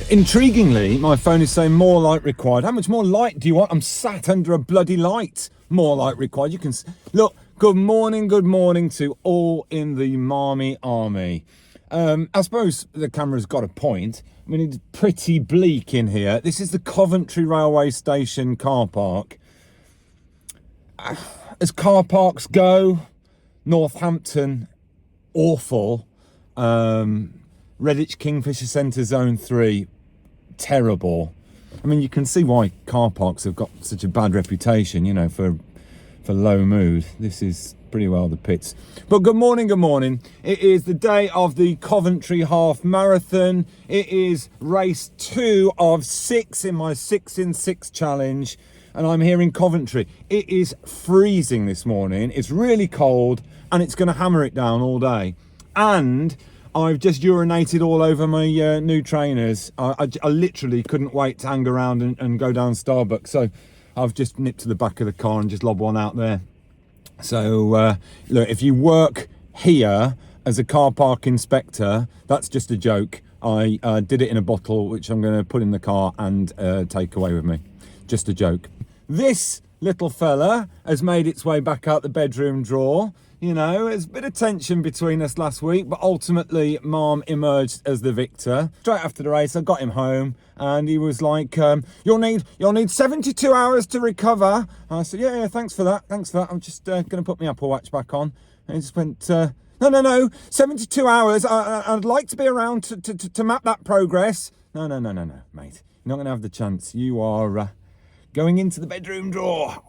Intriguingly, my phone is saying more light required. How much more light do you want? I'm sat under a bloody light. More light required. You can look. Good morning to all in the Marmy army. I suppose the camera's got a point. I mean, it's pretty bleak in here. This is the Coventry railway station car park. As car parks go, Northampton, awful. Redditch Kingfisher Centre Zone 3, terrible. I mean, you can see why car parks have got such a bad reputation, you know, for low mood. This is pretty well the pits. But good morning. It is the day of the Coventry half marathon. It is race 2 of 6 in my 6 in 6 challenge. And I'm here in Coventry. It is freezing this morning. It's really cold and it's going to hammer it down all day. And I've just urinated all over my new trainers. I literally couldn't wait to hang around and go down Starbucks. So I've just nipped to the back of the car and just lobbed one out there. So look, if you work here as a car park inspector, that's just a joke. I did it in a bottle, which I'm going to put in the car and take away with me. Just a joke. This little fella has made its way back out the bedroom drawer. You know, there's a bit of tension between us last week, but ultimately MARM emerged as the victor. Straight after the race, I got him home and he was like, you'll need 72 hours to recover. And I said, yeah, thanks for that. I'm just going to put my Apple Watch back on. And he just went, no, 72 hours. I'd like to be around to map that progress. No, mate. You're not going to have the chance. You are going into the bedroom drawer.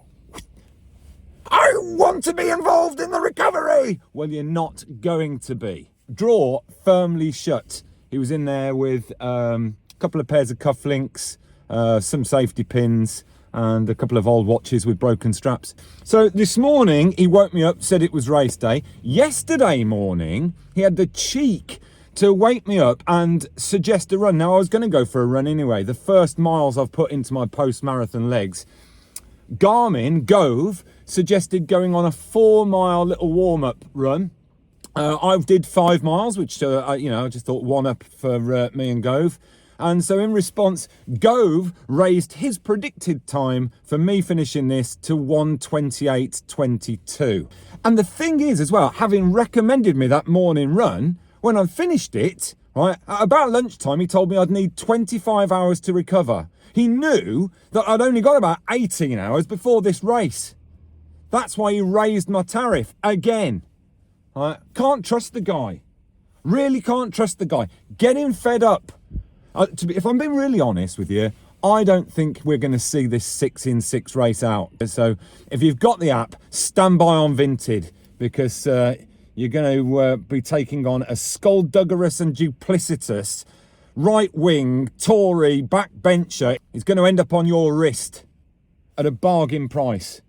I want to be involved in the recovery. Well, you're not going to be. Drawer firmly shut. He was in there with a couple of pairs of cufflinks, some safety pins, and a couple of old watches with broken straps. So this morning, he woke me up, said it was race day. Yesterday morning, he had the cheek to wake me up and suggest a run. Now, I was going to go for a run anyway. The first miles I've put into my post-marathon legs. GARMIN, Gove, suggested going on a 4-mile little warm-up run. I did 5 miles, which, I just thought one up for me and Gove. And so in response, Gove raised his predicted time for me finishing this to 1:28.22. And the thing is as well, having recommended me that morning run, when I finished it, right, at about lunchtime, he told me I'd need 25 hours to recover. He knew that I'd only got about 18 hours before this race. That's why he raised my tariff again. Right? Can't trust the guy. Really can't trust the guy. Get him fed up. If I'm being really honest with you, I don't think we're going to see this 6 in 6 race out. So if you've got the app, stand by on Vinted, because you're going to be taking on a skullduggerous and duplicitous right-wing Tory backbencher. Is going to end up on your wrist at a bargain price.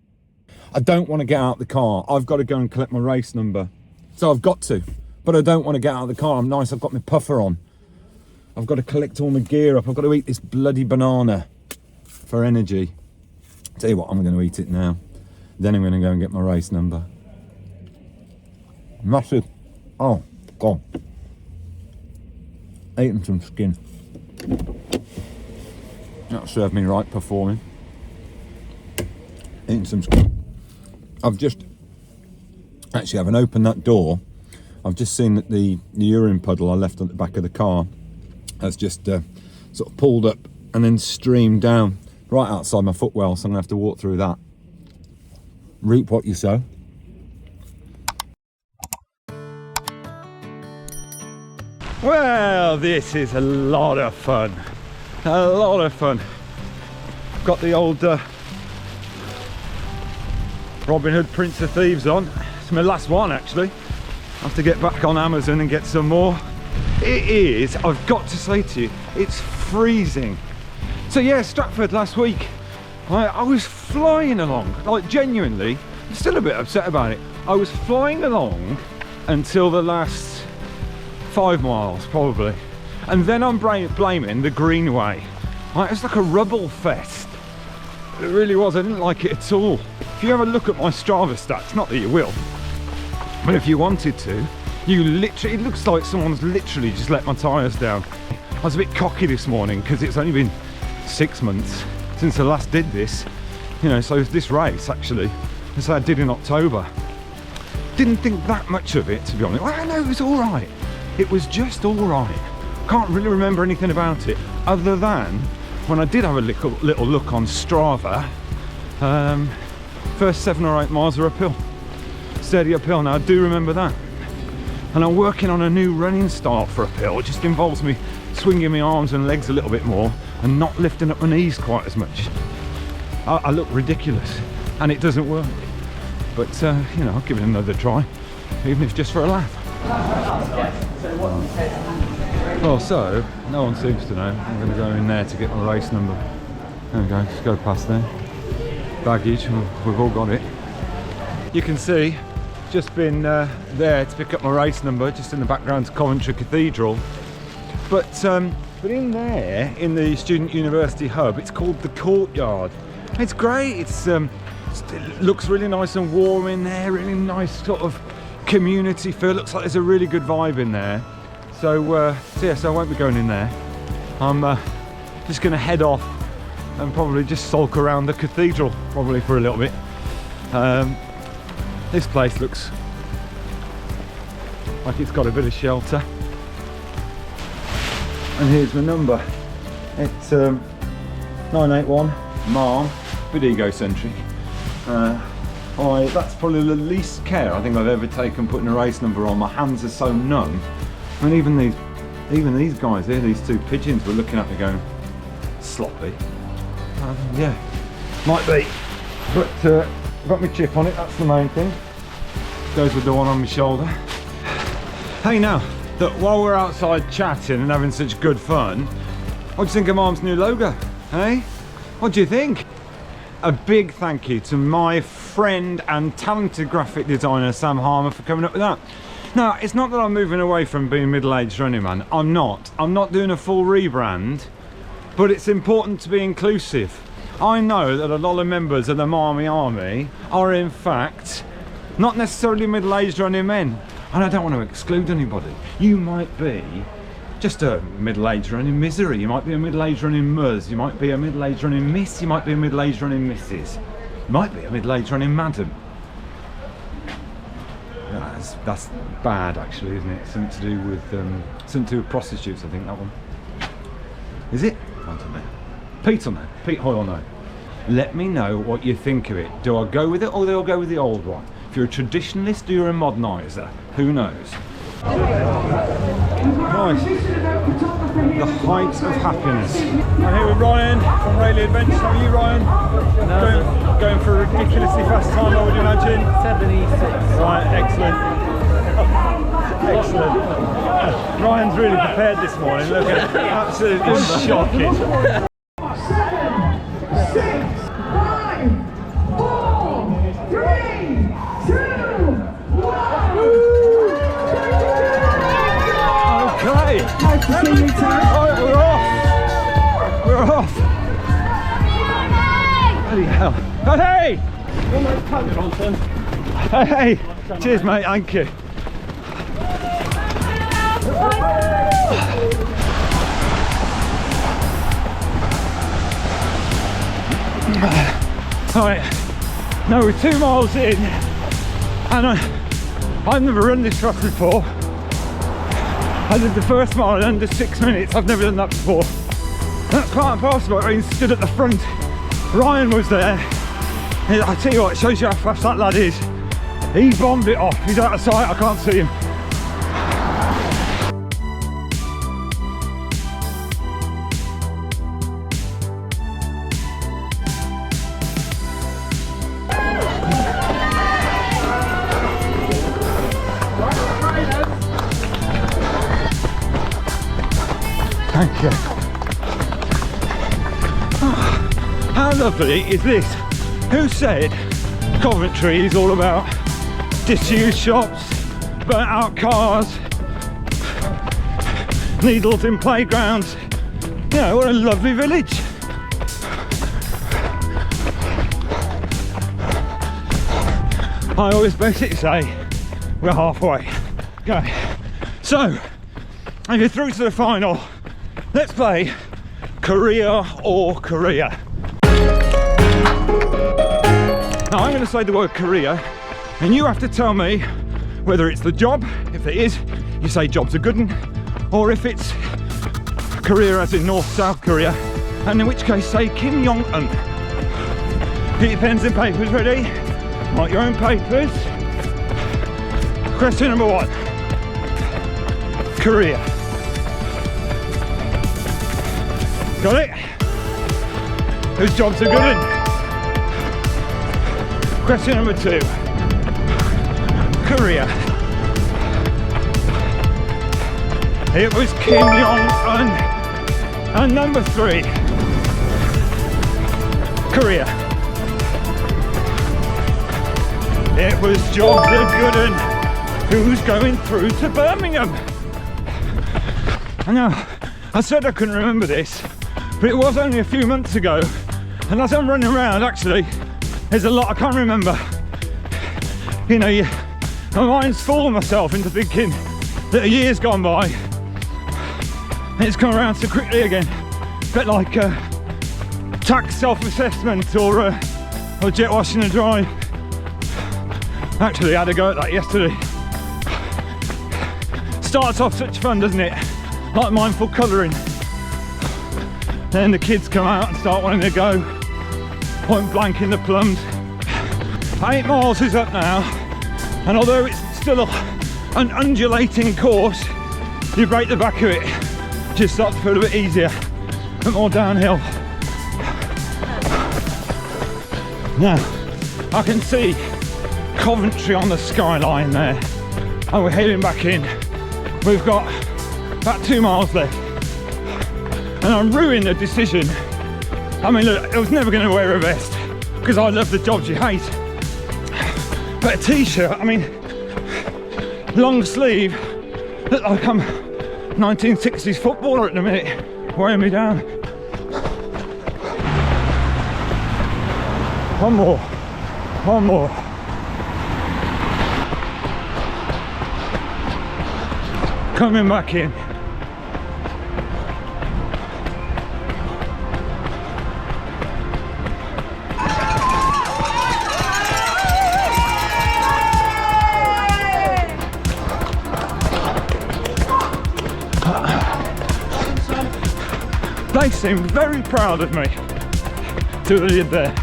I don't want to get out the car. I've got to go and collect my race number. So I've got to, but I don't want to get out of the car. I'm nice, I've got my puffer on. I've got to collect all my gear up. I've got to eat this bloody banana for energy. Tell you what, I'm going to eat it now. Then I'm going to go and get my race number. Massive. Oh, God. Eating some skin. That'll serve me right performing. Eating some skin. I've just, actually, I haven't opened that door. I've just seen that the urine puddle I left on the back of the car has just sort of pulled up and then streamed down right outside my footwell, so I'm going to have to walk through that. Reap what you sow. Well, this is a lot of fun. Got the old Robin Hood Prince of Thieves on. It's my last one, actually. I have to get back on Amazon and get some more. It is, I've got to say to you, it's freezing. So yeah, Stratford last week, I was flying along, like genuinely, I'm still a bit upset about it. I was flying along until the last 5 miles probably, and then I'm blaming the Greenway. Right, it's like a rubble fest. It really was. I didn't like it at all. If you have a look at my Strava stats, not that you will, but if you wanted to, you literally, it looks like someone's literally just let my tyres down. was a bit cocky this morning because it's only been 6 months since I last did this, you know, so this race actually, as I did in October. Didn't think that much of it, to be honest. Well, no, it was all right. It was just all right. Can't really remember anything about it, other than when I did have a little look on Strava. First 7 or 8 miles are uphill, steady uphill. Now I do remember that, and I'm working on a new running style for uphill. It just involves me swinging my arms and legs a little bit more and not lifting up my knees quite as much. I look ridiculous and it doesn't work, but you know, I'll give it another try, even if just for a laugh. Well, so no one seems to know. I'm going to go in there to get my race number. There we go, just go past there. Baggage, we've all got it. You can see, just been there to pick up my race number, just in the background to Coventry Cathedral. But in there, in the Student University Hub, it's called the Courtyard. It's great. It looks really nice and warm in there. Really nice sort of community feel. Looks like there's a really good vibe in there. So yeah, so I won't be going in there. I'm just going to head off and probably just sulk around the cathedral, probably for a little bit. This place looks like it's got a bit of shelter. And here's my number. It's 981 MARM, a bit egocentric. That's probably the least care I think I've ever taken putting a race number on. My hands are so numb. I mean, even these guys here, these two pigeons, were looking at me going, sloppy. Yeah, might be. But I've got my chip on it, that's the main thing. Goes with the one on my shoulder. Hey now, that while we're outside chatting and having such good fun, what do you think of MARM's new logo? Hey? What do you think? A big thank you to my friend and talented graphic designer Sam Harmer for coming up with that. Now, it's not that I'm moving away from being middle-aged running man. I'm not doing a full rebrand, but it's important to be inclusive. I know that a lot of members of the Marmy Army are in fact not necessarily middle-aged running men, and I don't want to exclude anybody. You might be just a middle-aged running misery, you might be a middle-aged running muzz, you might be a middle-aged running miss, you might be a middle-aged running missus, you might be a middle-aged running madam. That's bad actually, isn't it? Something to do with prostitutes, I think, that one. Is it? I don't know. Pete on that. Pete Hoyle, no. Let me know what you think of it. Do I go with it or do I go with the old one? If you're a traditionalist or you're a moderniser, who knows? Right. The height of happiness. I'm here with Ryan from Rayleigh Adventures. How are you, Ryan? Going for a ridiculously fast time, I would imagine. 76. Right, excellent. Excellent. Ryan's really prepared this morning. Look at it. Absolutely shocking. 7, 6, 5, 4, 3, 2, 1. Okay. Nice to see you, Terry. Alright, we're off. Bloody hell. Hey! Hey! Cheers, mate. Thank you. Alright, now we're 2 miles in, and I've never run this fast before. I did the first mile in under 6 minutes. I've never done that before. That's part and parcel. I stood at the front. Ryan was there. I tell you what, it shows you how fast that lad is. He bombed it off. He's out of sight. I can't see him. Thank you. Oh, how lovely is this? Who said Coventry is all about disused shops, burnt out cars, needles in playgrounds? You know, what a lovely village. I always basically say we're halfway. Okay, so if you're through to the final, Let's play career or career. Now I'm going to say the word career, and you have to tell me whether it's the job. If it is, you say job's a good one, or if it's career as in North-South Korea, and in which case say Kim Jong-un. Get your pens and papers ready. Write your own papers. Question number 1. Career. Got it? Whose job's a good one? Question number 2. Career. It was Kim Jong-un. And number 3. Career. It was jobs a good one. Who's going through to Birmingham? I know, I said I couldn't remember this, but it was only a few months ago, and as I'm running around, actually, there's a lot I can't remember. You know, my mind's full of myself into thinking that a year's gone by, and it's come around so quickly again. A bit like tax self-assessment or jet washing and dry. Actually, I had a go at that yesterday. Starts off such fun, doesn't it? Like mindful colouring. Then the kids come out and start wanting to go point blank in the plums. 8 miles is up now, and although it's still an undulating course, you break the back of it, just starts to feel a bit easier, a bit more downhill. Now, I can see Coventry on the skyline there, and we're heading back in. We've got about 2 miles left, and I ruined the decision. I mean, look, I was never going to wear a vest because I love the jobs you hate, but a t-shirt, I mean, long sleeve, look like I'm 1960s footballer at the minute, wearing me down. One more. Coming back in. They seem very proud of me. See what they did there.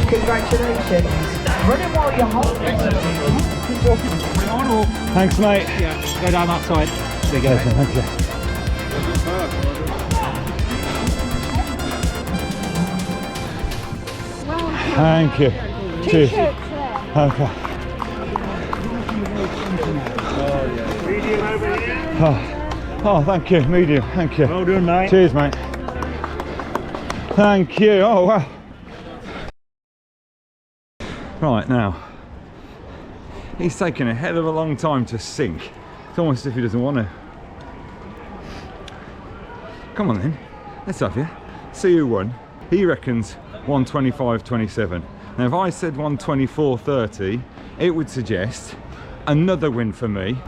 Congratulations. Running while you're holding. Thanks, mate. Yeah, go down that side. There you go. Thank you. Cheers. Okay. Oh, thank you. Medium. Thank you. Well done, mate. Cheers, mate. Thank you. Oh, wow. Right, now, he's taken a hell of a long time to sink. It's almost as if he doesn't want to. Come on then, let's have you. See who won. He reckons 125.27. Now, if I said 124.30, it would suggest another win for me.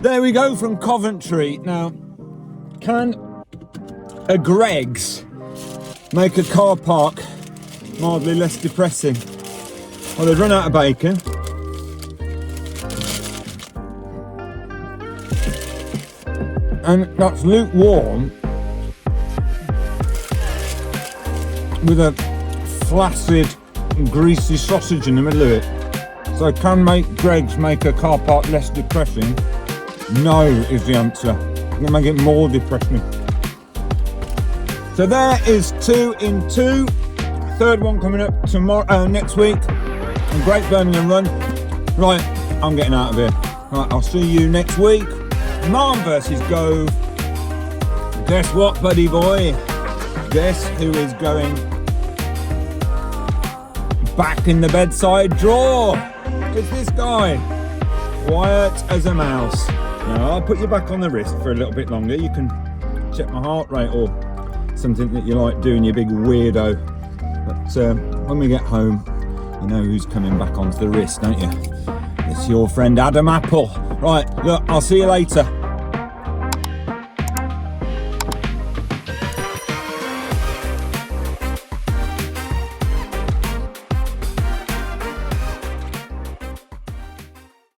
There we go from Coventry. Now, can a Greggs make a car park mildly less depressing? Well, they've run out of bacon. And that's lukewarm with a flaccid, greasy sausage in the middle of it. So can Greggs make a car park less depressing? No is the answer. It's gonna make it more depressing. So there is 2 in 2. third one coming up tomorrow, next week. A Great Birmingham Run. Right, I'm getting out of here. Right, I'll see you next week. MARM versus Gove. Guess what, buddy boy? Guess who is going back in the bedside drawer? It's this guy. Quiet as a mouse. Now, I'll put you back on the wrist for a little bit longer. You can check my heart rate or something that you like doing, you big weirdo. But when we get home, you know who's coming back onto the wrist, don't you? It's your friend Adam Apple. Right, look, I'll see you later.